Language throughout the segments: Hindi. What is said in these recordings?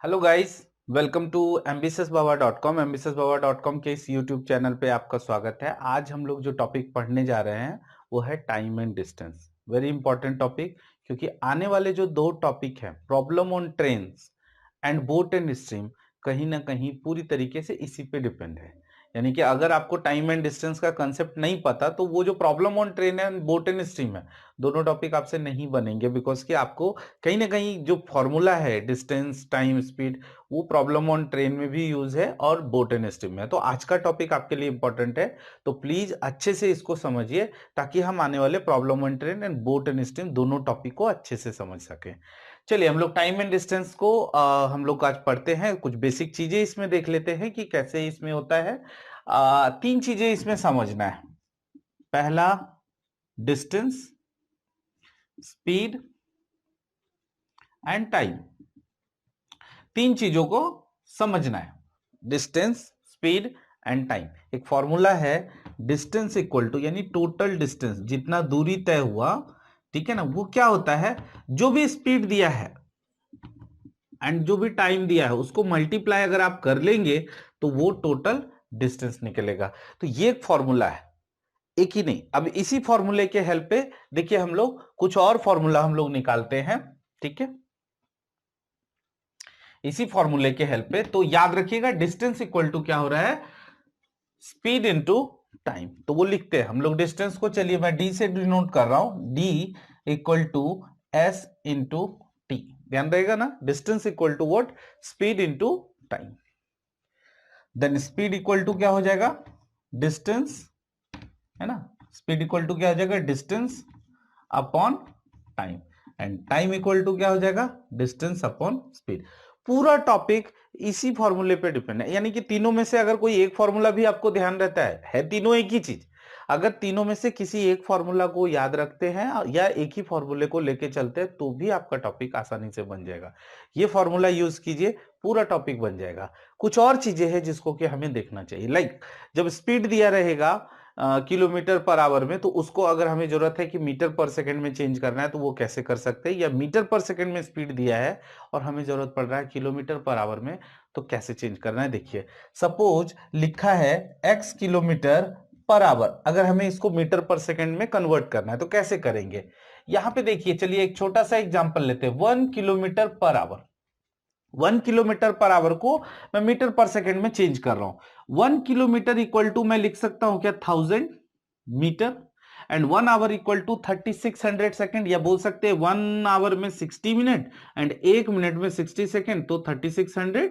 Hello guys, welcome to ambitiousbaba.com। ambitiousbaba.com के इस यूट्यूब चैनल पे आपका स्वागत है। आज हम लोग जो टॉपिक पढ़ने जा रहे हैं वो है time and distance. Very important topic, क्योंकि आने वाले जो दो टॉपिक हैं, problem on trains and boat and stream, कहीं ना कहीं पूरी तरीके से इसी पे डिपेंड है। यानी कि अगर आपको टाइम एंड डिस्टेंस का कंसेप्ट नहीं पता तो वो जो problem on train and boat and stream है, दोनों टॉपिक आपसे नहीं बनेंगे। बिकॉज कि आपको कहीं ना कहीं जो फॉर्मूला है डिस्टेंस टाइम स्पीड, वो प्रॉब्लम ऑन ट्रेन में भी यूज है और बोट एंड स्ट्रीम में है। तो आज का टॉपिक आपके लिए इंपॉर्टेंट है, तो प्लीज अच्छे से इसको समझिए ताकि हम आने वाले problem on train and boat and stream दोनों टॉपिक को अच्छे से समझ सकें। चलिए हम लोग टाइम एंड डिस्टेंस को हम लोग आज पढ़ते हैं। कुछ बेसिक चीजें इसमें देख लेते हैं कि कैसे इसमें होता है। तीन चीजें इसमें समझना है। पहला, डिस्टेंस, स्पीड एंड टाइम। तीन चीजों को समझना है, डिस्टेंस, स्पीड एंड टाइम। एक फॉर्मूला है, डिस्टेंस इक्वल टू, यानी टोटल डिस्टेंस, जितना दूरी तय हुआ, ठीक है ना, वो क्या होता है, जो भी स्पीड दिया है एंड जो भी टाइम दिया है उसको मल्टीप्लाई अगर आप कर लेंगे तो वो टोटल डिस्टेंस निकलेगा। तो ये एक फॉर्मूला है, एक ही नहीं। अब इसी फॉर्मूले के हेल्प पे देखिए हम लोग कुछ और फॉर्मूला हम लोग निकालते हैं, ठीक है। इसी फॉर्मूले के हेल्प पे तो याद रखिएगा, डिस्टेंस इक्वल टू क्या हो रहा है, स्पीड इंटू टाइम। तो वो लिखते हैं हम लोग डिस्टेंस को, चलिए मैं डी से डिनोट कर रहा हूं, D equal to S into T. ध्यान रहेगा ना, distance equal to what, speed into time. Then speed equal to क्या हो जाएगा, डिस्टेंस, है ना। स्पीड इक्वल टू क्या हो जाएगा, distance upon time. And time equal to क्या हो जाएगा, डिस्टेंस अपॉन स्पीड। पूरा टॉपिक इसी फॉर्मूले पे डिपेंड है। यानी कि तीनों में से अगर कोई एक फॉर्मूला भी आपको ध्यान रहता है तीनों एक ही चीज। अगर तीनों में से किसी एक फॉर्मूला को याद रखते हैं या एक ही फॉर्मूले को लेके चलते हैं तो भी आपका टॉपिक आसानी से बन जाएगा। ये फॉर्मूला यूज कीजिए, पूरा टॉपिक बन जाएगा। कुछ और चीजें हैं जिसको कि हमें देखना चाहिए, लाइक जब स्पीड दिया रहेगा किलोमीटर पर आवर में, तो उसको अगर हमें जरूरत है कि मीटर पर सेकंड में चेंज करना है तो वो कैसे कर सकते हैं, या मीटर पर सेकंड में स्पीड दिया है और हमें जरूरत पड़ रहा है किलोमीटर पर आवर में, तो कैसे चेंज करना है। देखिए सपोज लिखा है x किलोमीटर पर आवर, अगर हमें इसको मीटर पर सेकंड में कन्वर्ट करना है तो कैसे करेंगे। यहां पे देखिए, चलिए एक छोटा सा एग्जांपल लेते हैं, 1 kilometre per our. 1 kilometre per our को मैं मीटर पर सेकंड में चेंज कर रहा हूं। 1 किलोमीटर इक्वल टू मैं लिख सकता हूं क्या, 1000 metre. And 1 hour equal to 3600 second, या बोल सकते हैं 1 आवर में 60 मिनट एंड 1 मिनट में 60 सेकंड, तो 3600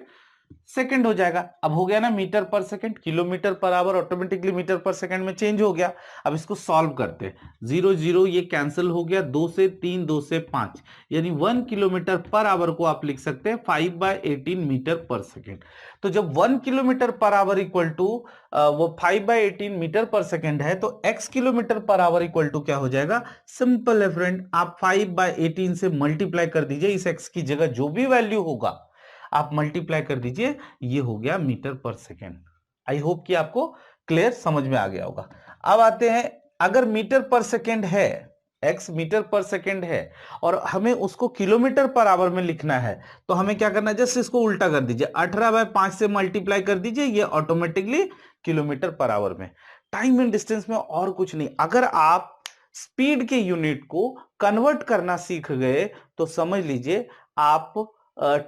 सेकंड हो जाएगा। अब हो गया ना metre per second, kilometre per hour automatically metre per second में चेंज हो गया। अब इसको सॉल्व करते हैं, 0 0 ये कैंसिल हो गया, 2 से 3, 2 से 5, यानी 1 किलोमीटर पर आवर को आप लिख सकते हैं 5/18 मीटर पर सेकेंड। तो जब 1 kilometre per hour equal to वो 5/18 मीटर पर सेकेंड है, तो x kilometre per hour equal to क्या हो जाएगा, सिंपल है फ्रेंड, आप 5/18 से मल्टीप्लाई कर दीजिए, इस x की जगह जो भी वैल्यू होगा आप मल्टीप्लाई कर दीजिए, ये हो गया metre per second. I hope कि आपको क्लियर समझ में आ गया होगा। अब आते हैं, अगर मीटर पर सेकेंड है, x मीटर पर सेकेंड है और हमें उसको किलोमीटर पर आवर में लिखना है, तो हमें क्या करना है, जस्ट इसको उल्टा कर दीजिए, 18/5 से मल्टीप्लाई कर दीजिए, ये ऑटोमेटिकली किलोमीटर पर आवर में। टाइम एंड डिस्टेंस में और कुछ नहीं, अगर आप स्पीड के यूनिट को कन्वर्ट करना सीख गए तो समझ लीजिए आप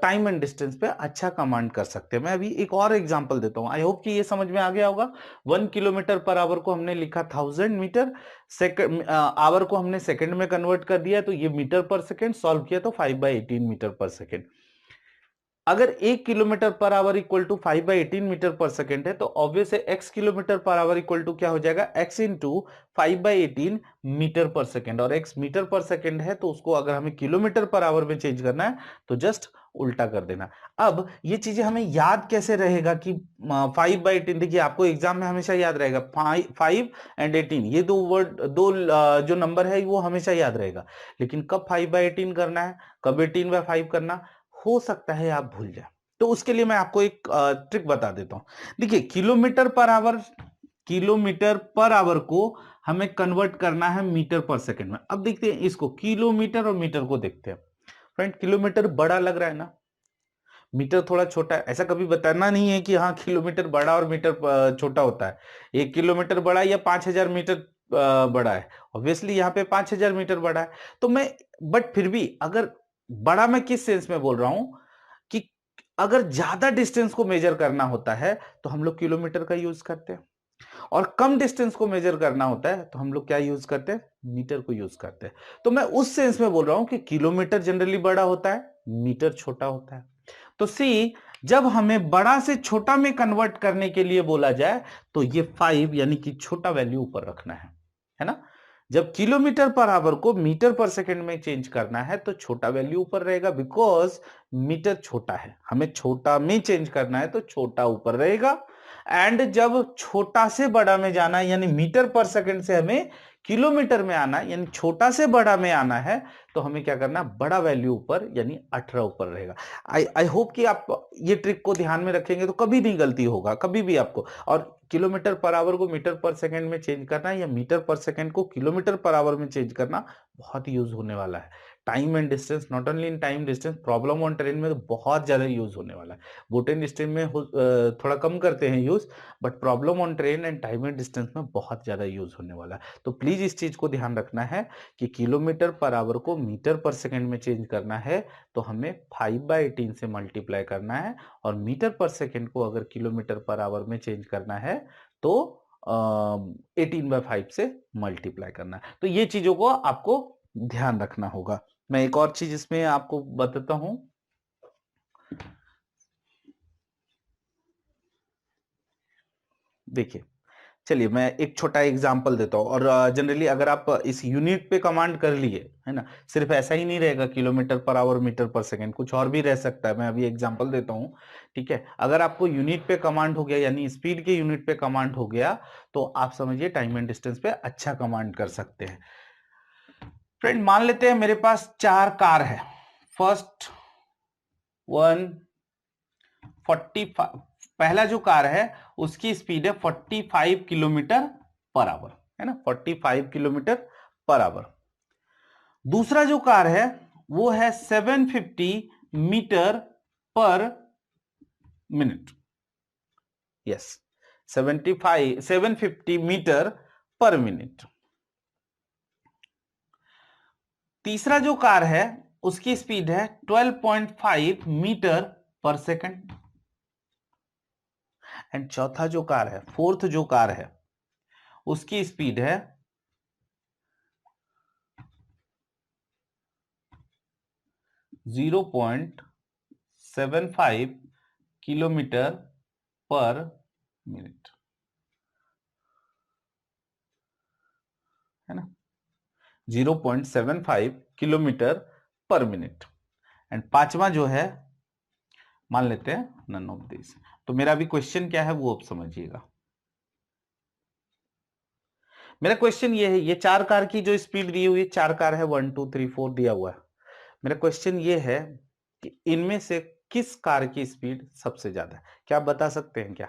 टाइम एंड डिस्टेंस पे अच्छा कमांड कर सकते हैं। मैं अभी एक और एग्जांपल देता हूं, आई होप कि ये समझ में आ गया होगा। 1 किलोमीटर पर आवर को हमने लिखा 1000 मीटर, सेकंड आवर को हमने सेकंड में कन्वर्ट कर दिया, तो ये मीटर पर सेकंड, सॉल्व किया तो 5/18 मीटर पर सेकंड। अगर 1 kilometre per hour equal to 5/18 metre per second है, तो ऑब्वियस है x kilometre per hour equal to क्या हो जाएगा, x into 5/18 metre per second. और x मीटर पर सेकेंड है तो उसको अगर हमें किलोमीटर पर आवर में चेंज करना है तो जस्ट उल्टा कर देना। अब ये चीजें हमें याद कैसे रहेगा कि 5/18, देखिए आपको एग्जाम में हमेशा याद रहेगा 5 एंड 18, ये दो वर्ड, दो जो नंबर है वो हमेशा याद रहेगा। लेकिन कब 5/18 करना है, कब 18/5 करना, हो सकता है आप भूल जाए। तो उसके लिए मैं आपको एक ट्रिक बता देता हूं। देखिए किलोमीटर पर आवर को हमें कन्वर्ट करना है मीटर पर सेकंड में। अब देखते हैं इसको, किलोमीटर और मीटर को देखते हैं। फ्रेंड किलोमीटर बड़ा लग रहा है ना, मीटर थोड़ा छोटा है, ऐसा कभी बताना नहीं है कि हाँ किलोमीटर बड़ा और मीटर छोटा होता है। 1 किलोमीटर बड़ा या 5,000 मीटर बड़ा है, ऑब्वियसली यहाँ पे 5,000 मीटर बड़ा है। तो मैं, बट फिर भी अगर बड़ा, मैं किस सेंस में बोल रहा हूं कि अगर ज्यादा डिस्टेंस को मेजर करना होता है तो हम लोग किलोमीटर का यूज करते हैं, और कम डिस्टेंस को मेजर करना होता है तो हम लोग क्या यूज करते हैं, मीटर को यूज करते हैं। तो मैं उस सेंस में बोल रहा हूं कि किलोमीटर जनरली बड़ा होता है, मीटर छोटा होता है। तो सी, जब हमें बड़ा से छोटा में कन्वर्ट करने के लिए बोला जाए तो ये 5 यानी कि छोटा वैल्यू ऊपर रखना है ना। जब किलोमीटर पर आवर को मीटर पर सेकंड में चेंज करना है तो छोटा वैल्यू ऊपर रहेगा, बिकॉज मीटर छोटा है, हमें छोटा में चेंज करना है तो छोटा ऊपर रहेगा। एंड जब छोटा से बड़ा में जाना है यानी मीटर पर सेकंड से हमें किलोमीटर में आना है, यानी छोटा से बड़ा में आना है, तो हमें क्या करना, बड़ा वैल्यू ऊपर यानी 18 ऊपर रहेगा। आई होप कि आप ये ट्रिक को ध्यान में रखेंगे तो कभी नहीं गलती होगा, कभी भी आपको। और किलोमीटर पर आवर को मीटर पर सेकंड में चेंज करना या मीटर पर सेकंड को किलोमीटर पर आवर में चेंज करना बहुत यूज होने वाला है। Time and distance, not only in time distance, problem on train में तो बहुत ज्यादा यूज होने वाला है। बोट एंड डिस्टेंस में थोड़ा कम करते हैं use, but problem on train and time and distance में बहुत ज्यादा यूज होने वाला है। तो प्लीज इस चीज को ध्यान रखना है कि किलोमीटर पर आवर को मीटर पर सेकंड में चेंज करना है तो हमें 5/18 से मल्टीप्लाई करना है, और मीटर पर सेकंड को अगर किलोमीटर पर आवर में चेंज करना है तो 18/5 से मल्टीप्लाई करना है। तो ये चीजों को आपको ध्यान रखना होगा। मैं एक और चीज इसमें आपको बताता हूं। देखिए, चलिए मैं एक छोटा एग्जांपल देता हूं, और जनरली अगर आप इस यूनिट पे कमांड कर लिए है ना, सिर्फ ऐसा ही नहीं रहेगा kilometre per hour meter per second, कुछ और भी रह सकता है। मैं अभी एग्जांपल देता हूं, ठीक है। अगर आपको यूनिट पे कमांड हो गया यानी स्पीड के यूनिट पे कमांड हो गया तो आप समझिए टाइम एंड डिस्टेंस पे अच्छा कमांड कर सकते हैं। फ्रेंड मान लेते हैं मेरे पास 4 कार है। फर्स्ट वन 45, पहला जो कार है उसकी स्पीड है 45 किलोमीटर पर आवर, है ना, 45 किलोमीटर पर आवर। दूसरा जो कार है वो है 750 metre per minute, yes 750 metre per minute. तीसरा जो कार है उसकी स्पीड है 12.5 मीटर पर सेकंड। एंड चौथा जो कार है, फोर्थ जो कार है, उसकी स्पीड है 0.75 किलोमीटर पर मिनट, है ना, 0.75 किलोमीटर पर मिनट। एंड पांचवा जो है मान लेते हैं नन ऑफ दिस। तो मेरा भी क्वेश्चन क्या है वो आप समझिएगा। मेरा क्वेश्चन ये है, ये 4 कार की जो स्पीड दी हुई है, 4 कार है, 1 2 3 4 दिया हुआ है। मेरा क्वेश्चन ये है कि इनमें से किस कार की स्पीड सबसे ज्यादा है। क्या आप बता सकते हैं क्या?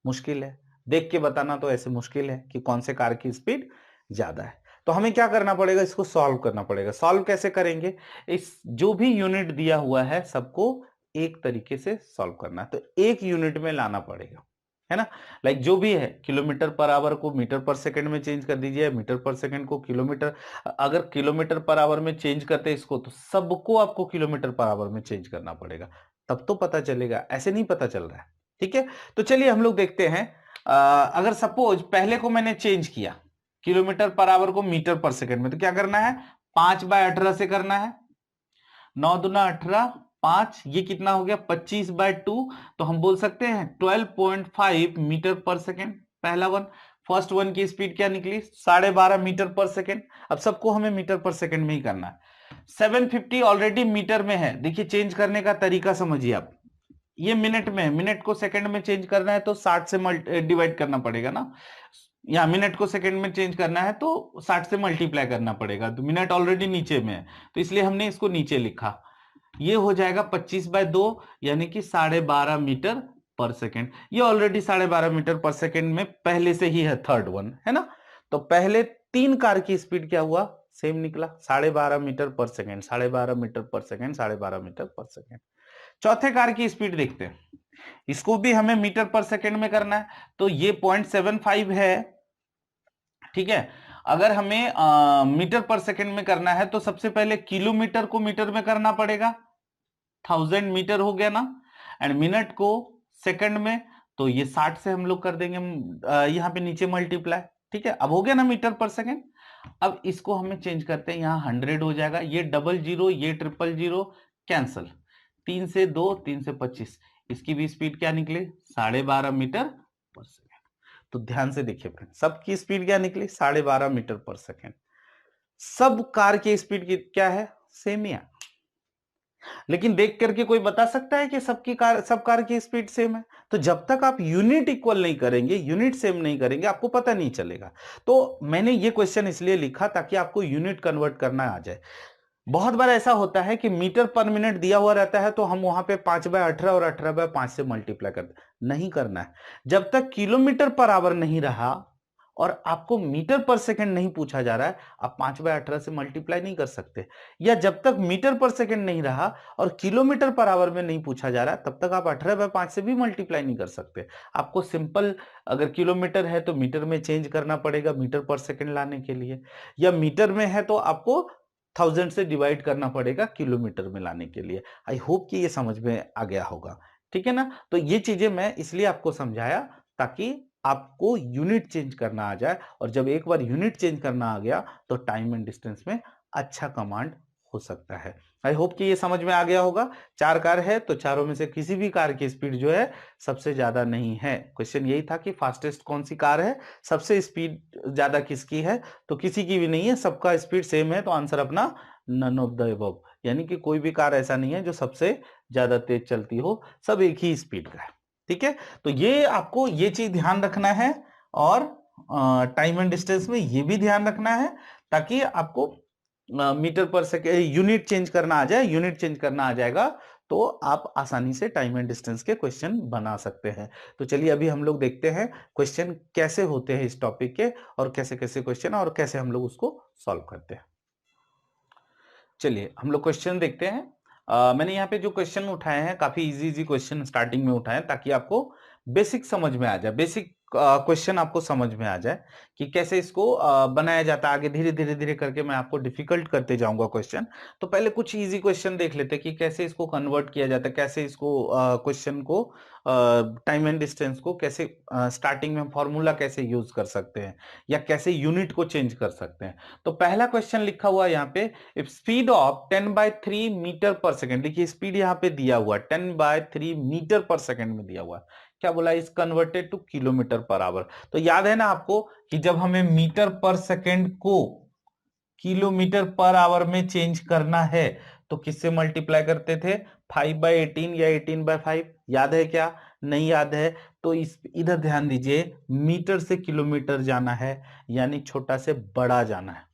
मुश्किल है, देख के बताना तो ऐसे मुश्किल है कि कौन से कार की स्पीड ज्यादा है। तो हमें क्या करना पड़ेगा, इसको सॉल्व करना पड़ेगा। सॉल्व कैसे करेंगे, इस जो भी यूनिट दिया हुआ है सबको एक तरीके से सॉल्व करना है, तो एक यूनिट में लाना पड़ेगा, है ना। लाइक जो भी है, किलोमीटर पर आवर को मीटर पर सेकंड में चेंज कर दीजिए, मीटर पर सेकंड को किलोमीटर, अगर किलोमीटर पर आवर में चेंज करते हैं इसको तो सबको आपको किलोमीटर पर आवर में चेंज करना पड़ेगा, तब तो पता चलेगा, ऐसे नहीं पता चल रहा है। ठीक है, तो चलिए हम लोग देखते हैं। अगर सपोज पहले को मैंने चेंज किया किलोमीटर पर आवर को मीटर पर सेकंड में, तो क्या करना है, 5/18 से करना है। 9 दूना 18, 5, ये कितना हो गया 25/2। तो हम बोल सकते हैं 12.5 मीटर पर सेकेंड, पहला वन। फर्स्ट वन की स्पीड क्या निकली, 12.5 मीटर पर सेकेंड। अब सबको हमें मीटर पर सेकेंड में ही करना है। 750 ऑलरेडी मीटर में है, देखिए चेंज करने का तरीका समझिए आप। ये मिनट में है, मिनट को सेकंड में चेंज करना है तो 60 से डिवाइड करना पड़ेगा ना, या मिनट को सेकंड में चेंज करना है तो 60 से मल्टीप्लाई करना पड़ेगा। तो मिनट ऑलरेडी नीचे में है तो इसलिए हमने इसको नीचे लिखा। ये हो जाएगा 25/2 यानी कि 12.5 मीटर पर सेकेंड। ये ऑलरेडी 12.5 मीटर पर सेकेंड में पहले से ही है, थर्ड वन, है ना। तो पहले 3 कार की स्पीड क्या हुआ, सेम निकला, 12.5 metre per second, 12.5 metre per second, 12.5 metre per second. चौथे कार की स्पीड देखते हैं, इसको भी हमें मीटर पर सेकंड में करना है, तो ये 0.75 है, ठीक है। अगर हमें मीटर पर सेकंड में करना है तो सबसे पहले किलोमीटर को मीटर में करना पड़ेगा, 1000 मीटर हो गया ना, एंड मिनट को सेकंड में, तो ये 60 से हम लोग कर देंगे यहाँ पे नीचे मल्टीप्लाई, ठीक है। अब हो गया ना मीटर पर सेकंड। अब इसको हमें चेंज करते हैं, यहाँ 100 हो जाएगा, ये 00 ये 000 कैंसल, 3 से 2 3 से 25, इसकी भी स्पीड क्या निकली 12.5 मीटर पर सेकंड। तो ध्यान से देखिए फ्रेंड, सबकी स्पीड क्या निकली 12.5 मीटर पर सेकंड। सब कार की स्पीड की क्या है, सेम ही है। लेकिन देख करके कोई बता सकता है कि सब कार की स्पीड सेम है? तो जब तक आप यूनिट इक्वल नहीं करेंगे, यूनिट सेम नहीं करेंगे, आपको पता नहीं चलेगा। तो मैंने ये क्वेश्चन इसलिए लिखा ताकि आपको यूनिट कन्वर्ट करना आ जाए। बहुत बार ऐसा होता है कि मीटर पर मिनट दिया हुआ रहता है तो हम वहां पे 5/18 और 18/5 से मल्टीप्लाई करते, नहीं करना है। जब तक किलोमीटर पर आवर नहीं रहा और आपको मीटर पर सेकंड नहीं पूछा जा रहा है, आप 5/18 से मल्टीप्लाई नहीं कर सकते। या जब तक मीटर पर सेकंड नहीं रहा और किलोमीटर पर आवर में नहीं पूछा जा रहा, तब तक आप 18/5 से भी मल्टीप्लाई नहीं कर सकते। आपको सिंपल, अगर किलोमीटर है तो मीटर में चेंज करना पड़ेगा मीटर पर सेकंड लाने के लिए, या मीटर में है तो आपको 1000 से डिवाइड करना पड़ेगा किलोमीटर में लाने के लिए। आई होप कि ये समझ में आ गया होगा, ठीक है ना। तो ये चीजें मैं इसलिए आपको समझाया ताकि आपको यूनिट चेंज करना आ जाए, और जब एक बार यूनिट चेंज करना आ गया तो टाइम एंड डिस्टेंस में अच्छा कमांड हो सकता है। आई होप कि ये समझ में आ गया होगा। 4 कार है तो चारों में से किसी भी कार की स्पीड जो है सबसे ज्यादा नहीं है। क्वेश्चन यही था कि फास्टेस्ट कौन सी कार है, सबसे स्पीड ज्यादा किसकी है, तो किसी की भी नहीं है, सबका स्पीड सेम है, तो आंसर अपना नन ऑफ द अबव, यानी कि कोई भी कार ऐसा नहीं है जो सबसे ज्यादा तेज चलती हो, सब एक ही स्पीड का है, ठीक है। तो ये आपको ये चीज ध्यान रखना है, और टाइम एंड डिस्टेंस में ये भी ध्यान रखना है ताकि आपको metre per second unit change करना आ जाए। यूनिट चेंज करना आ जाएगा तो आप आसानी से टाइम एंड डिस्टेंस के क्वेश्चन बना सकते हैं। तो चलिए अभी हम लोग देखते हैं क्वेश्चन कैसे होते हैं इस टॉपिक के, और कैसे कैसे क्वेश्चन और कैसे हम लोग उसको सॉल्व करते हैं। चलिए हम लोग क्वेश्चन देखते हैं। मैंने यहाँ पे जो क्वेश्चन उठाए हैं काफी इजी इजी क्वेश्चन स्टार्टिंग में उठाए हैं ताकि आपको बेसिक समझ में आ जाए, बेसिक क्वेश्चन आपको समझ में आ जाए कि कैसे इसको बनाया जाता है। आगे धीरे धीरे धीरे करके मैं आपको डिफिकल्ट करते जाऊंगा क्वेश्चन। तो पहले कुछ इजी क्वेश्चन देख लेते हैं कि कैसे इसको कन्वर्ट किया जाता है, कैसे इसको क्वेश्चन को टाइम एंड डिस्टेंस को कैसे स्टार्टिंग में फॉर्मूला कैसे यूज कर सकते हैं, या कैसे यूनिट को चेंज कर सकते हैं। तो पहला क्वेश्चन लिखा हुआ है यहाँ पे, if speed of 10/3 metre per second, देखिए स्पीड यहाँ पे दिया हुआ है 10/3 मीटर पर सेकेंड में दिया हुआ है, क्या बोला is converted two kilometre per our. तो याद है ना आपको कि जब हमें मीटर पर सेकेंड को किलोमीटर पर आवर में चेंज करना है तो किससे मल्टीप्लाई करते थे, 5/18 या 18/5, याद है क्या, नहीं याद है तो इस इधर ध्यान दीजिए, मीटर से किलोमीटर जाना है यानी छोटा से बड़ा जाना है,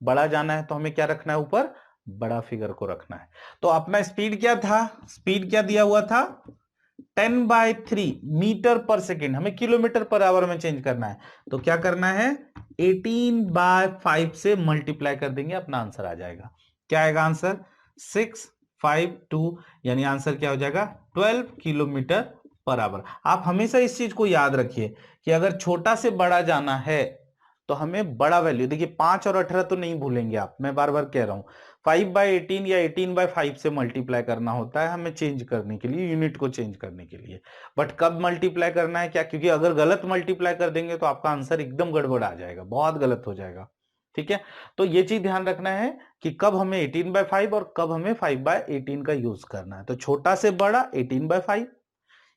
बड़ा जाना है तो हमें क्या रखना है, ऊपर बड़ा फिगर को रखना है। तो अपना स्पीड क्या था, स्पीड क्या दिया हुआ था 10/3 मीटर पर सेकेंड, हमें किलोमीटर पर आवर में चेंज करना है, तो क्या करना है 18/5 से मल्टीप्लाई कर देंगे, अपना आंसर आ जाएगा। क्या आएगा आंसर 652, यानी आंसर क्या हो जाएगा 12 किलोमीटर पर आवर। आप हमेशा इस चीज को याद रखिए कि अगर छोटा से बड़ा जाना है तो हमें बड़ा वैल्यू, देखिए 5 और 18 तो नहीं भूलेंगे आप, मैं बार बार कह रहा हूं 5/18 या 18/5 से मल्टीप्लाई करना होता है हमें चेंज करने के लिए, यूनिट को चेंज करने के लिए। बट कब मल्टीप्लाई करना है क्या, क्योंकि अगर गलत मल्टीप्लाई कर देंगे तो आपका आंसर एकदम गड़बड़ आ जाएगा, बहुत गलत हो जाएगा, ठीक है। तो ये चीज ध्यान रखना है कि कब हमें 18/5 और कब हमें 5/18 का यूज करना है। तो छोटा से बड़ा 18/5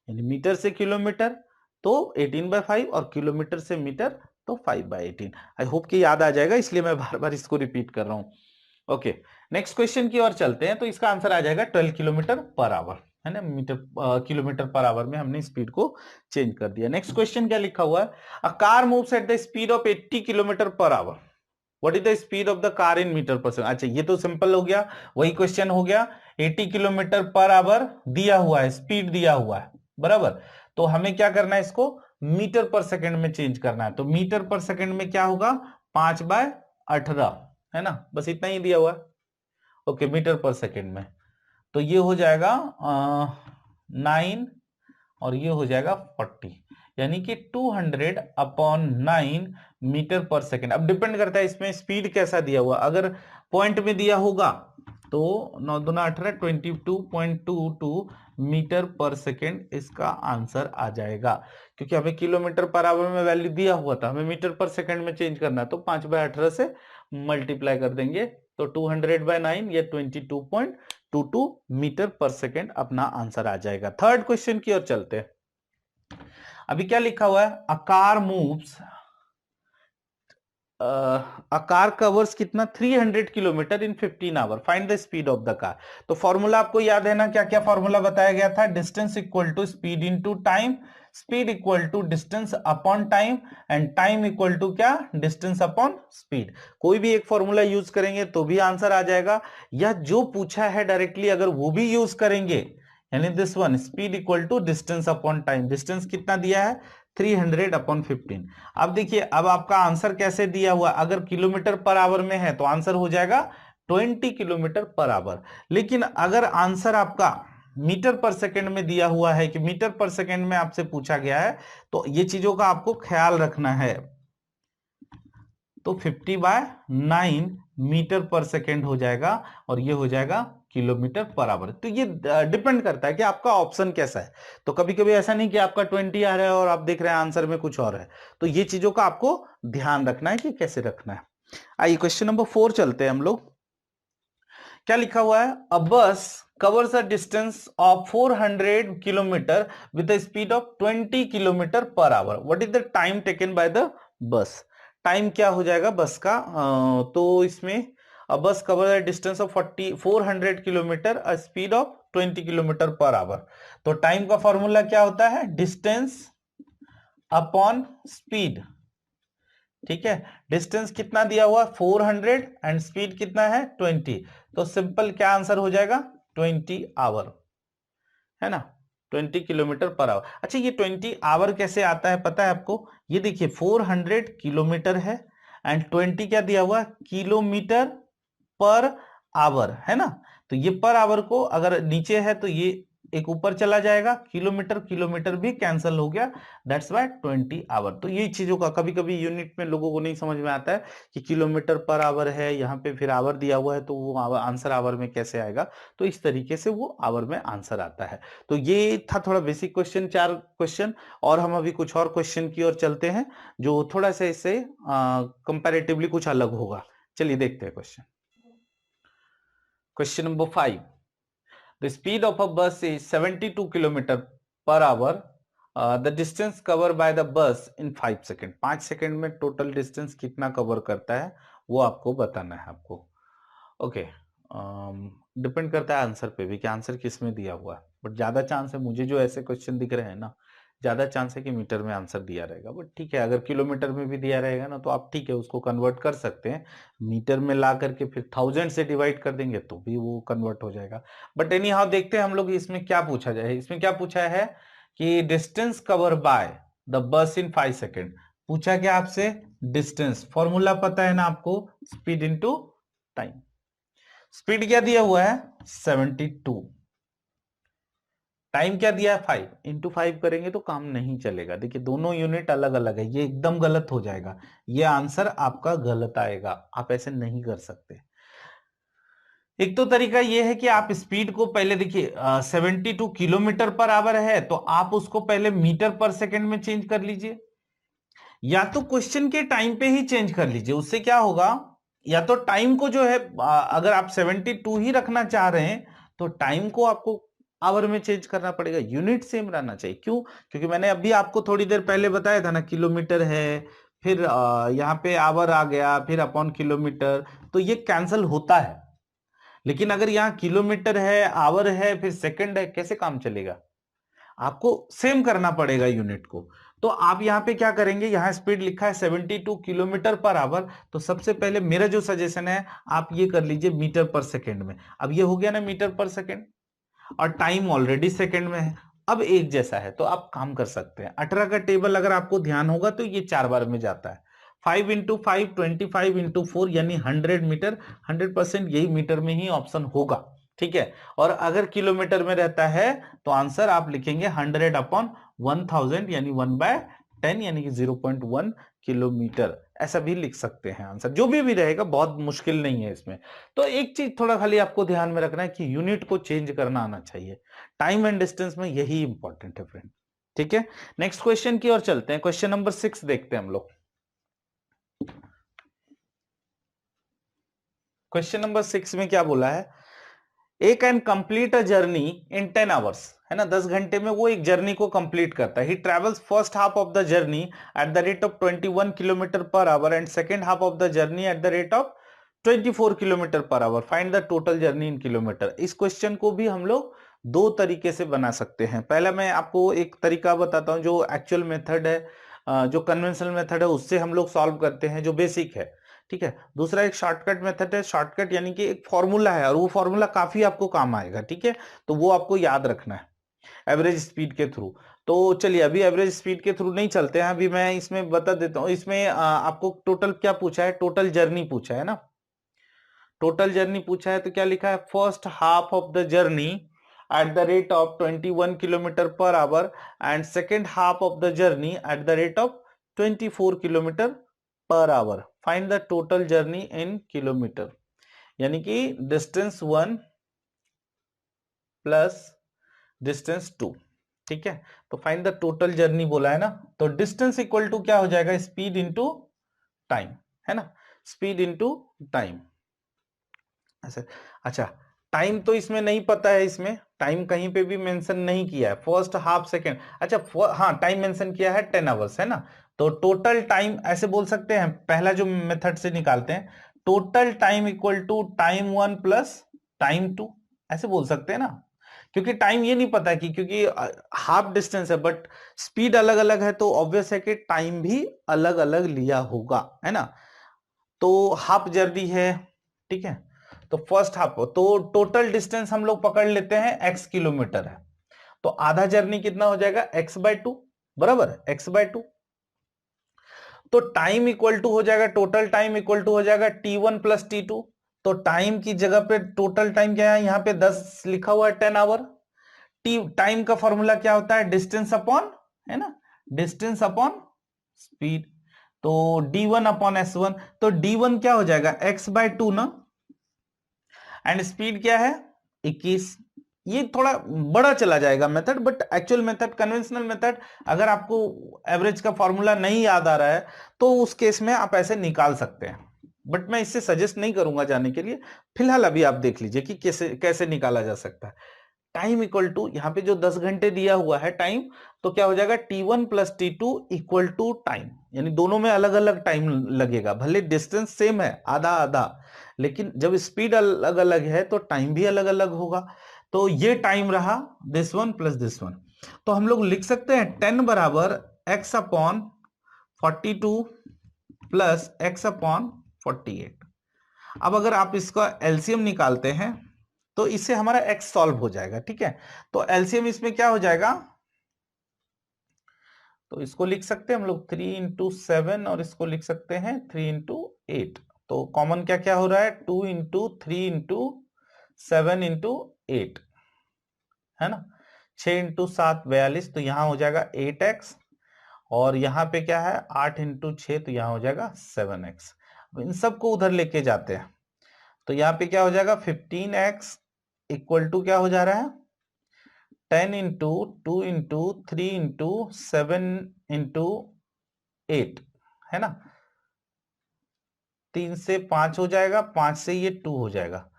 यानी मीटर से किलोमीटर तो 18/5, और किलोमीटर से मीटर तो 5/18। आई होप कि याद आ जाएगा, इसलिए मैं बार बार इसको रिपीट कर रहा हूं। ओके, नेक्स्ट क्वेश्चन की ओर चलते हैं। तो इसका आंसर आ जाएगा 12 किलोमीटर पर आवर, है ना, किलोमीटर पर आवर में हमने स्पीड को चेंज कर दिया। नेक्स्ट क्वेश्चन क्या लिखा हुआ है, a car moves at the speed of 80 kilometre per hour, what is the speed of the car in metre per second. अच्छा ये तो सिंपल हो गया, वही क्वेश्चन हो गया, 80 किलोमीटर पर आवर दिया हुआ है, स्पीड दिया हुआ है, बराबर। तो हमें क्या करना है, इसको मीटर पर सेकंड में चेंज करना है। तो मीटर पर सेकंड में क्या होगा 5/18, है ना, बस इतना ही दिया हुआ है। ओके, मीटर पर सेकंड में तो ये हो जाएगा 9 और ये हो जाएगा 40, यानी कि 200/9 मीटर पर सेकेंड। अब डिपेंड करता है इसमें स्पीड कैसा दिया हुआ, अगर पॉइंट में दिया होगा तो 9 दूना 18 22.22 मीटर पर सेकेंड इसका आंसर आ जाएगा, क्योंकि हमें किलोमीटर पर आवर में वैल्यू दिया हुआ था, हमें मीटर पर सेकेंड में चेंज करना है, तो 5/18 से मल्टीप्लाई कर देंगे तो 200/9 या 22.22 मीटर पर सेकेंड अपना आंसर आ जाएगा। थर्ड क्वेश्चन की ओर चलते हैं। अभी क्या लिखा हुआ है, a car moves, a car covers कितना 300 kilometre in 15 hour, find the speed of the car. तो फॉर्मूला आपको याद है ना, क्या क्या फॉर्मूला बताया गया था, distance equal to speed into time, speed equal to distance upon time, and time equal to क्या, डिस्टेंस अपॉन स्पीड। कोई भी एक फॉर्मूला यूज करेंगे तो भी आंसर आ जाएगा, या जो पूछा है डायरेक्टली अगर वो भी यूज करेंगे, यानी this one, speed equal to distance upon time, distance कितना दिया है 300/15। अब देखिए, अब आपका आंसर कैसे दिया हुआ, अगर किलोमीटर पर आवर में है तो आंसर हो जाएगा 20 किलोमीटर पर आवर, लेकिन अगर आंसर आपका मीटर पर सेकंड में दिया हुआ है कि मीटर पर सेकंड में आपसे पूछा गया है, तो ये चीजों का आपको ख्याल रखना है। तो 50/9 मीटर पर सेकंड हो जाएगा और ये हो जाएगा किलोमीटर पर आवर। तो ये डिपेंड करता है कि आपका ऑप्शन कैसा है। तो कभी कभी ऐसा नहीं कि आपका 20 आ रहा है और आप देख रहे हैं आंसर में कुछ और है, तो ये चीजों का आपको ध्यान रखना है कि कैसे रखना है। आइए क्वेश्चन नंबर 4 चलते हैं हम लोग। क्या लिखा हुआ है, अ बस covers a distance of 400 kilometer with a speed of 20 kilometer per hour. What is the time taken by the bus? Time क्या हो जाएगा बस का, तो इसमें बस cover a distance of 400 kilometre, a speed of 20 kilometre per our. तो टाइम का फॉर्मूला क्या होता है, डिस्टेंस अपॉन स्पीड। ठीक है, डिस्टेंस कितना दिया हुआ 400 एंड स्पीड कितना है 20, तो सिंपल क्या आंसर हो जाएगा 20 आवर, है ना, 20 किलोमीटर पर आवर। अच्छा, ये 20 आवर कैसे आता है पता है आपको, ये देखिए 400 किलोमीटर है एंड 20 क्या दिया हुआ किलोमीटर पर आवर, है ना, तो ये पर आवर को अगर नीचे है तो ये एक ऊपर चला जाएगा, किलोमीटर किलोमीटर भी कैंसिल हो गया, दैट्स वाई 20 आवर। तो ये चीजों का कभी कभी यूनिट में लोगों को नहीं समझ में आता है कि किलोमीटर पर आवर है, यहाँ पे फिर आवर दिया हुआ है तो वो आंसर आवर में कैसे आएगा, तो इस तरीके से वो आवर में आंसर आता है। तो ये था थोड़ा बेसिक क्वेश्चन, 4 क्वेश्चन, और हम अभी कुछ और क्वेश्चन की ओर चलते हैं जो थोड़ा सा इससे कंपैरेटिवली कुछ अलग होगा। चलिए देखते हैं question. Question number 5. The speed of a bus is 72 km per hour. The distance covered by the bus in 5 seconds. 5 second में टोटल डिस्टेंस कितना कवर करता है वो आपको बताना है आपको। ओके, डिपेंड करता है आंसर पे भी कि आंसर किस में दिया हुआ है, बट ज्यादा चांस है, मुझे जो ऐसे क्वेश्चन दिख रहे हैं ना, ज्यादा चांस है कि मीटर में आंसर दिया रहेगा, बट ठीक है, अगर किलोमीटर में भी दिया रहेगा ना तो आप ठीक है उसको कन्वर्ट कर सकते हैं, मीटर में ला करके फिर 1000 से डिवाइड कर देंगे तो भी वो कन्वर्ट हो जाएगा। बट एनी हाउ देखते हैं हम लोग इसमें क्या पूछा जाए। इसमें क्या पूछा है कि distance cover by the bus in 5 second. पूछा क्या आपसे, डिस्टेंस, फॉर्मूला पता है ना आपको, स्पीड इंटू टाइम। स्पीड क्या दिया हुआ है 72, टाइम क्या दिया है 5, इंटू 5 करेंगे तो काम नहीं चलेगा। देखिए दोनों यूनिट अलग अलग है, ये एकदम गलत हो जाएगा, ये आंसर आपका गलत आएगा, आप ऐसे नहीं कर सकते। एक तो तरीका ये है कि आप स्पीड को पहले देखिए 72 किलोमीटर पर आवर है तो आप उसको पहले मीटर पर सेकंड में चेंज कर लीजिए, या तो क्वेश्चन के टाइम पे ही चेंज कर लीजिए। उससे क्या होगा, या तो टाइम को जो है अगर आप 72 ही रखना चाह रहे हैं तो टाइम को आपको आवर में चेंज करना पड़ेगा, यूनिट सेम रहना चाहिए। क्यों, क्योंकि मैंने अभी आपको थोड़ी देर पहले बताया था ना, किलोमीटर है, फिर यहाँ पे आवर आ गया, फिर अपॉन किलोमीटर, तो ये कैंसिल होता है। लेकिन अगर यहाँ किलोमीटर है, आवर है, फिर सेकंड है, कैसे काम चलेगा, आपको सेम करना पड़ेगा यूनिट को। तो आप यहां पे क्या करेंगे, यहां स्पीड लिखा है 72 किलोमीटर पर आवर, तो सबसे पहले मेरा जो सजेशन है आप ये कर लीजिए मीटर पर सेकंड में। अब ये हो गया ना मीटर पर सेकंड, और टाइम ऑलरेडी सेकंड में है, अब एक जैसा है तो आप काम कर सकते हैं। 18 का टेबल अगर आपको ध्यान होगा तो ये 4 बार में जाता है, 5 इंटू 5 25 इंटू 4 यानी 100 मीटर, 100% यही मीटर में ही ऑप्शन होगा। ठीक है। और अगर किलोमीटर में रहता है तो आंसर आप लिखेंगे 100/1000 यानी 1/10 यानी कि 0.1 किलोमीटर, ऐसा भी लिख सकते हैं आंसर, जो भी रहेगा बहुत मुश्किल नहीं है इसमें। तो एक चीज थोड़ा खाली आपको ध्यान में रखना है कि यूनिट को चेंज करना आना चाहिए, टाइम एंड डिस्टेंस में यही इंपॉर्टेंट है फ्रेंड। ठीक है, नेक्स्ट क्वेश्चन की ओर चलते हैं, क्वेश्चन नंबर 6 देखते हैं हम लोग। क्वेश्चन नंबर 6 में क्या बोला है, a can complete a journey in 10 hours, है ना, 10 घंटे में वो एक जर्नी को कंप्लीट करता है। ही travels first half of the journey at the rate of 21 kilometre per hour and second half of the journey at the rate of 24 kilometre per our, find the total journey in kilometre. इस क्वेश्चन को भी हम लोग दो तरीके से बना सकते हैं। पहला मैं आपको एक तरीका बताता हूं जो एक्चुअल मेथड है, जो कन्वेंशनल मेथड है उससे हम लोग सॉल्व करते हैं, जो बेसिक है। ठीक है, दूसरा एक शॉर्टकट मेथड है, शॉर्टकट यानी कि एक फॉर्मूला है और वो फॉर्मूला काफी आपको काम आएगा। ठीक है, तो वो आपको याद रखना है एवरेज स्पीड के थ्रू। तो चलिए अभी एवरेज स्पीड के थ्रू नहीं चलते हैं, अभी मैं इसमें बता देता हूं। इसमें आपको टोटल क्या पूछा है, टोटल जर्नी पूछा है ना, टोटल जर्नी पूछा है तो क्या लिखा है, first half of the journey at the rate of 21 kilometre per hour and second half of the journey at the rate of 24 kilometre per our, find the total journey in kilometre, यानी कि डिस्टेंस 1 प्लस डिस्टेंस 2। ठीक है, तो फाइंड द टोटल जर्नी बोला है ना, तो डिस्टेंस इक्वल टू क्या हो जाएगा, स्पीड इंटू टाइम, है ना, स्पीड इंटू टाइम। अच्छा, टाइम तो इसमें नहीं पता है, इसमें टाइम कहीं पे भी मेंशन नहीं किया है, फर्स्ट हाफ सेकेंड। अच्छा हाँ, टाइम मेंशन किया है 10 आवर्स, है ना, तो टोटल टाइम ऐसे बोल सकते हैं, पहला जो मेथड से निकालते हैं, total time equal to time 1 plus time 2, ऐसे बोल सकते हैं ना, क्योंकि टाइम ये नहीं पता है कि, क्योंकि हाफ डिस्टेंस है बट स्पीड अलग अलग है, तो ऑब्वियस है कि टाइम भी अलग अलग लिया होगा, है ना। तो हाफ जर्नी है, ठीक है, तो फर्स्ट हाफ, तो टोटल डिस्टेंस हम लोग पकड़ लेते हैं x किलोमीटर है, तो आधा जर्नी कितना हो जाएगा, x/2, बराबर, x/2। तो टाइम इक्वल टू हो जाएगा, टोटल टाइम इक्वल टू हो जाएगा t1 प्लस t2। तो टाइम की जगह पे टोटल टाइम क्या है, यहां पे 10 लिखा हुआ है, 10 आवर। टाइम का फॉर्मूला क्या होता है, डिस्टेंस अपॉन, है ना, डिस्टेंस अपॉन स्पीड, तो d1 अपॉन s1, तो d1 क्या हो जाएगा, x/2 ना, एंड स्पीड क्या है 21। ये थोड़ा बड़ा चला जाएगा method, but actual method, conventional method, अगर आपको एवरेज का फॉर्मूला नहीं याद आ रहा है तो उस केस में आप ऐसे निकाल सकते हैं, बट मैं इससे सजेस्ट नहीं करूंगा जाने के लिए। फिलहाल अभी आप देख लीजिए कि कैसे कैसे निकाला जा सकता है। टाइम इक्वल टू, यहाँ पे जो 10 घंटे दिया हुआ है टाइम, तो क्या हो जाएगा, t1 plus t2 equal to time, यानी दोनों में अलग अलग टाइम लगेगा, भले डिस्टेंस सेम है आधा आधा, लेकिन जब स्पीड अलग अलग है तो टाइम भी अलग अलग होगा। तो ये टाइम रहा this one plus this one, तो हम लोग लिख सकते हैं 10 बराबर x/42 प्लस x/48। अब अगर आप इसका एलसीएम निकालते हैं तो इससे हमारा x सॉल्व हो जाएगा। ठीक है, तो एलसीएम इसमें क्या हो जाएगा, तो इसको लिख सकते हैं हम लोग 3 इंटू 7 और इसको लिख सकते हैं 3 इंटू 8। तो कॉमन क्या क्या हो रहा है, 2 इंटू 3 इंटू 7 इंटू 8, है ना, 6 इंटू 7 42, तो यहां हो जाएगा 8x, और यहां पे क्या है 8 इंटू 6, तो यहां हो जाएगा 7x। इन सबको उधर लेके जाते हैं तो यहाँ पे क्या हो जाएगा, 15x इक्वल टू क्या हो जा रहा है, 10 इंटू 2 इंटू 3 इंटू 7 इंटू 8, है ना, 3 से 5 हो जाएगा, 5 से ये 2 हो जाएगा,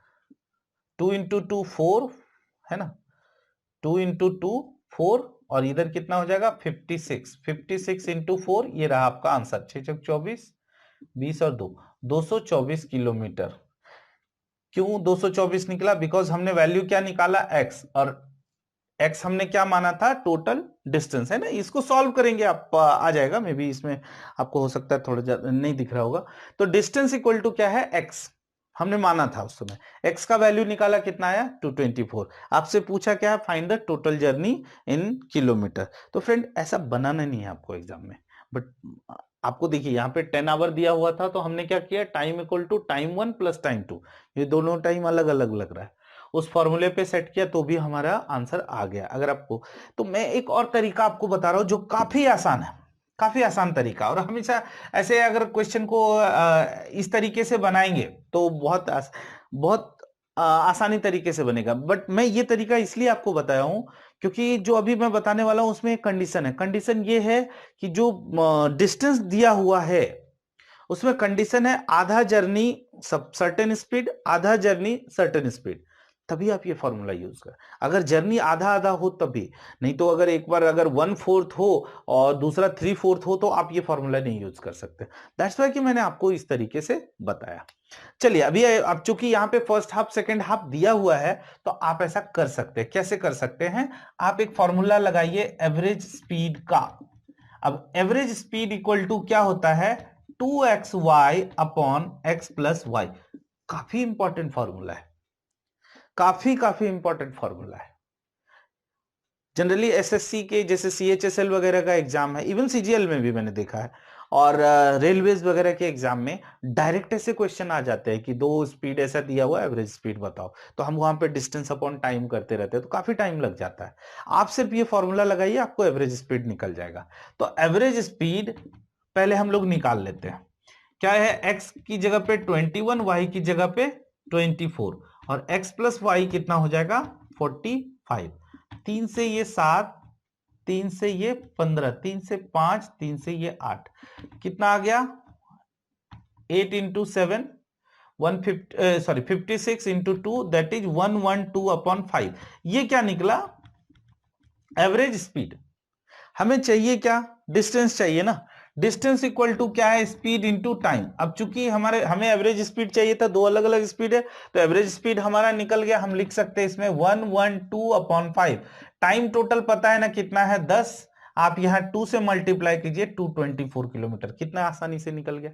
2 इंटू 2 4, है ना, 2 इंटू 2 4, और इधर कितना हो जाएगा 56, 56 इंटू 4, ये रहा आपका आंसर, 6 चौक 24, 20 और 2, 224 किलोमीटर। क्यों 224 निकला, बिकॉज हमने वैल्यू क्या निकाला, x, और x हमने क्या माना था, टोटल डिस्टेंस, है ना। इसको सॉल्व करेंगे आप, आ जाएगा, मे बी इसमें आपको हो सकता है थोड़ा नहीं दिख रहा होगा। तो डिस्टेंस इक्वल टू क्या है, x हमने माना था उस समय, x का वैल्यू निकाला, कितना आया 224। आपसे पूछा क्या है, find the total journey in kilometre. तो फ्रेंड ऐसा बनाना नहीं है आपको एग्जाम में, बट आपको देखिए यहाँ पे 10 आवर दिया हुआ था, तो हमने क्या किया, time equal to time 1 plus time 2, ये दोनों टाइम अलग अलग लग रहा है, उस फॉर्मूले पे सेट किया तो भी हमारा आंसर आ गया। अगर आपको, तो मैं एक और तरीका आपको बता रहा हूं जो काफी आसान है, काफी आसान तरीका, और हमेशा ऐसे अगर क्वेश्चन को इस तरीके से बनाएंगे तो बहुत आसानी तरीके से बनेगा। बट मैं ये तरीका इसलिए आपको बताया हूं क्योंकि जो अभी मैं बताने वाला हूं उसमें एक कंडीशन है। कंडीशन ये है कि जो डिस्टेंस दिया हुआ है उसमें कंडीशन है आधा जर्नी सब सर्टेन स्पीड, आधा जर्नी सर्टेन स्पीड, तभी आप ये फॉर्मूला यूज कर। अगर जर्नी आधा आधा हो तभी, नहीं तो अगर एक बार अगर 1/4 हो और दूसरा 3/4 हो तो आप ये फॉर्मूला नहीं यूज कर सकते। दैट्स वाई कि मैंने आपको इस तरीके से बताया। चलिए अभी अब चूंकि यहाँ पे फर्स्ट हाफ सेकेंड हाफ दिया हुआ है तो आप ऐसा कर सकते हैं। कैसे कर सकते हैं? आप एक फॉर्मूला लगाइए एवरेज स्पीड का। अब एवरेज स्पीड इक्वल टू क्या होता है? 2xy upon x plus Y. काफी इंपॉर्टेंट फॉर्मूला है, काफी इंपॉर्टेंट फॉर्मूला है। जनरली एसएससी के जैसे सीएचएसएल वगैरह का एग्जाम है, इवन सीजीएल में भी मैंने देखा है, और रेलवेज वगैरह के एग्जाम में डायरेक्ट ऐसे क्वेश्चन आ जाते हैं कि दो स्पीड ऐसा दिया हुआ, एवरेज स्पीड बताओ, तो हम वहां पे डिस्टेंस अपॉन टाइम करते रहते हैं तो काफी टाइम लग जाता है। आप सिर्फ ये फॉर्मूला लगाइए, आपको एवरेज स्पीड निकल जाएगा। तो एवरेज स्पीड पहले हम लोग निकाल लेते हैं। क्या है? x की जगह पे 21, y की जगह पे 24, और x प्लस वाई कितना हो जाएगा? 45। 3 से ये 7, 3 से ये 15, 3 से 5, 3 से ये 8, कितना आ गया? 8 into 7 56 into 2 that is 112 upon 5। ये क्या निकला? Average speed. हमें चाहिए क्या? डिस्टेंस चाहिए ना। डिस्टेंस इक्वल टू क्या है? Speed into time. अब चूंकि हमें एवरेज स्पीड चाहिए था, दो अलग अलग स्पीड है, तो एवरेज स्पीड हमारा निकल गया। हम लिख सकते हैं इसमें 112 अपॉन 5। टाइम टोटल पता है ना कितना है? 10। आप यहां 2 से मल्टीप्लाई कीजिए, 224 किलोमीटर। कितना आसानी से निकल गया।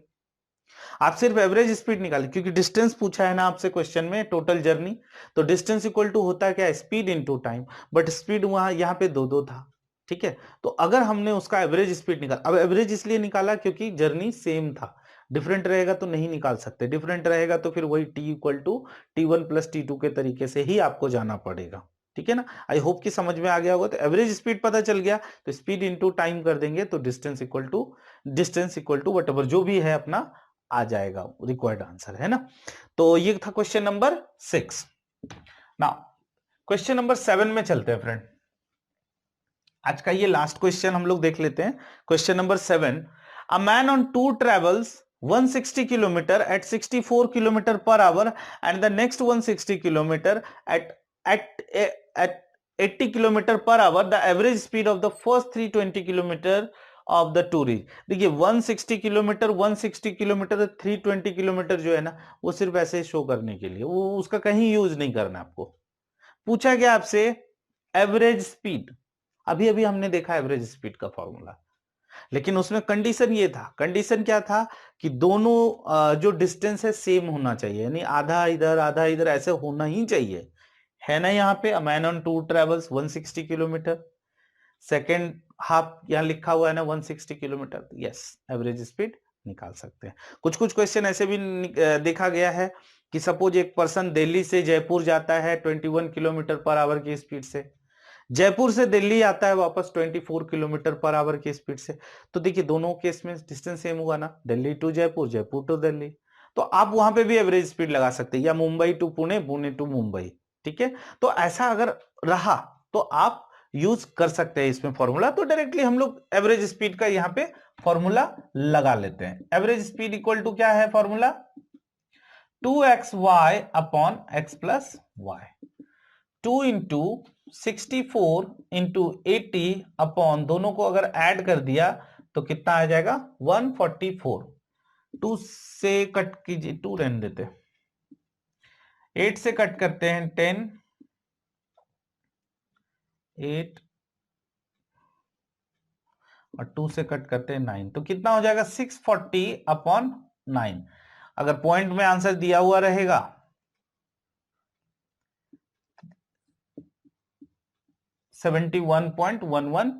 आप सिर्फ एवरेज स्पीड निकालिए, क्योंकि डिस्टेंस पूछा है ना आपसे क्वेश्चन में, टोटल जर्नी, तो डिस्टेंस इक्वल टू होता है क्या? Speed into time. But speed वहां यहां पे दो दो था, ठीक है। तो अगर हमने उसका एवरेज स्पीड निकाला, अब एवरेज इसलिए निकाला क्योंकि जर्नी सेम था, डिफरेंट रहेगा तो नहीं निकाल सकते, डिफरेंट रहेगा तो फिर वही T equal to T1 plus T2 के तरीके से ही आपको जाना पड़ेगा, ठीक है ना। आई होप कि समझ में आ गया होगा। तो एवरेज स्पीड पता चल गया, तो स्पीड इंटू टाइम कर देंगे तो डिस्टेंस इक्वल टू वट जो भी है अपना आ जाएगा, रिक्वायर्ड आंसर है ना। तो ये था question number 6। Now question number 7 में चलते हैं फ्रेंड। आज का ये लास्ट क्वेश्चन हम लोग देख लेते हैं। Question number 7, a man on tour travels 160 kilometre at 64 kilometre per hour and the next 160 kilometre at 80 kilometre per hour. The average speed of the first 320 kilometre of the tour is. देखिए 160 किलोमीटर 320 किलोमीटर जो है ना, वो सिर्फ ऐसे शो करने के लिए, वो उसका कहीं यूज नहीं करना आपको। पूछा गया आपसे एवरेज स्पीड। अभी अभी हमने देखा एवरेज स्पीड का फॉर्मूला, लेकिन उसमें कंडीशन ये था। कंडीशन क्या था? कि दोनों जो डिस्टेंस है सेम होना चाहिए, यानी आधा इधर आधा इधर ऐसे होना ही चाहिए, है ना। यहाँ पे a man on tour travels 160 kilometre, second half यहां लिखा हुआ है ना 160 किलोमीटर। यस, एवरेज स्पीड निकाल सकते हैं। कुछ कुछ क्वेश्चन ऐसे भी देखा गया है कि सपोज एक पर्सन दिल्ली से जयपुर जाता है 21 किलोमीटर पर आवर की स्पीड से, जयपुर से दिल्ली आता है वापस 24 किलोमीटर पर आवर की स्पीड से। तो देखिए दोनों केस में डिस्टेंस सेम हुआ ना, दिल्ली टू जयपुर, जयपुर टू दिल्ली। तो आप वहां पे भी एवरेज स्पीड लगा सकते हैं, या मुंबई टू पुणे, पुणे टू मुंबई, ठीक है। तो ऐसा अगर रहा तो आप यूज कर सकते हैं इसमें फॉर्मूला। तो डायरेक्टली हम लोग एवरेज स्पीड का यहां पे फॉर्मूला लगा लेते हैं। एवरेज स्पीड इक्वल टू क्या है formula? 2xy upon x plus Y. 2 into 64 into 80 upon, दोनों को अगर ऐड कर दिया तो कितना आ जाएगा? 144। 2 से कट कीजिए, 2 रहने देते, 8 से कट करते हैं 10, 8 और 2 से कट करते हैं 9, तो कितना हो जाएगा? 640 अपॉन 9। अगर पॉइंट में आंसर दिया हुआ रहेगा 71.11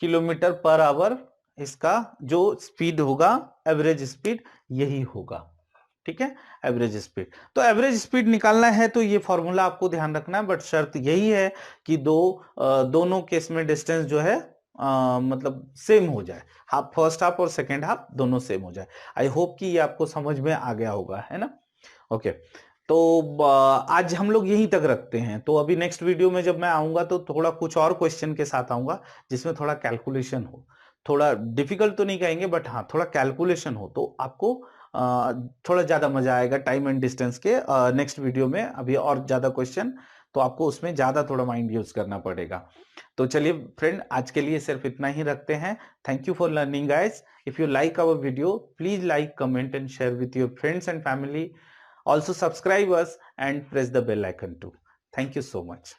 किलोमीटर पर आवर, इसका जो स्पीड होगा एवरेज स्पीड यही होगा, ठीक है, एवरेज स्पीड। तो एवरेज स्पीड निकालना है तो ये फॉर्मूला आपको ध्यान रखना है, बट शर्त यही है कि दोनों केस में डिस्टेंस जो है मतलब सेम हो जाए, हाफ फर्स्ट हाफ और सेकेंड हाफ दोनों सेम हो जाए। आई होप कि ये आपको समझ में आ गया होगा, है ना। ओके, तो आज हम लोग यहीं तक रखते हैं। तो अभी नेक्स्ट वीडियो में जब मैं आऊंगा तो थोड़ा कुछ और क्वेश्चन के साथ आऊंगा जिसमें थोड़ा कैलकुलेशन हो, थोड़ा डिफिकल्ट तो नहीं कहेंगे बट हाँ थोड़ा कैलकुलेशन हो, तो आपको थोड़ा ज्यादा मजा आएगा टाइम एंड डिस्टेंस के नेक्स्ट वीडियो में। अभी और ज्यादा क्वेश्चन तो आपको उसमें ज्यादा थोड़ा माइंड यूज करना पड़ेगा। तो चलिए फ्रेंड, आज के लिए सिर्फ इतना ही रखते हैं। Thank you for learning guys. If you like our video, please like, comment and share with your friends and family. Also subscribe us and press the bell icon too. Thank you so much.